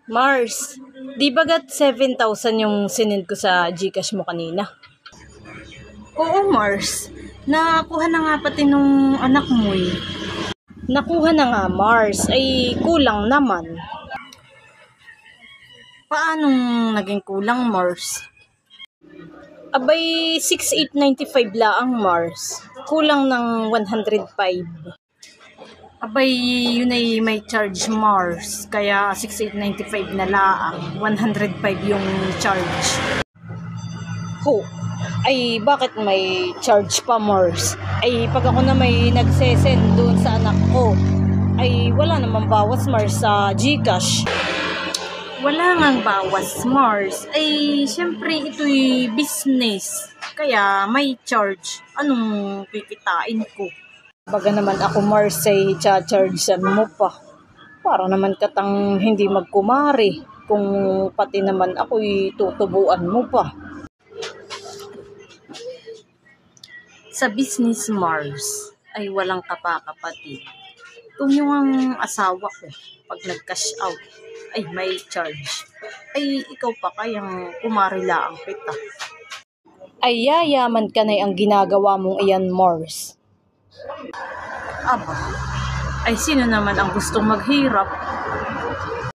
Mars, di bagat 7,000 yung sinend ko sa GCash mo kanina? Oo, Mars. Nakuha na nga pati nung anak mo eh. Nakuha na nga, Mars. Ay, kulang naman. Paanong naging kulang, Mars? Abay, 6,895 laang, Mars. Kulang ng 105. Abay, yun ay may charge, Mars. Kaya 6,895 na laang. 105 yung charge. Ho, ay bakit may charge pa, Mars? Ay pag ako na may nagsesend doon sa anak ko, ay wala namang bawas, Mars, sa GCash. Wala ngang bawas, Mars. Ay, syempre ito'y business. Kaya may charge. Anong kikitain ko? Baga naman ako, Mars, ay cha-chargean mo pa. Para naman katang hindi magkumari kung pati naman ako'y tutubuan mo pa. Sa business, Mars, ay walang kapakapatid. Kung yung asawa ko, pag nag-cash out, ay may charge. Ay, ikaw pa kayang kumarila ang kita. Ay yayaman ka na ang ginagawa mong iyan, Mars. Aba, ay sino naman ang gustong maghirap?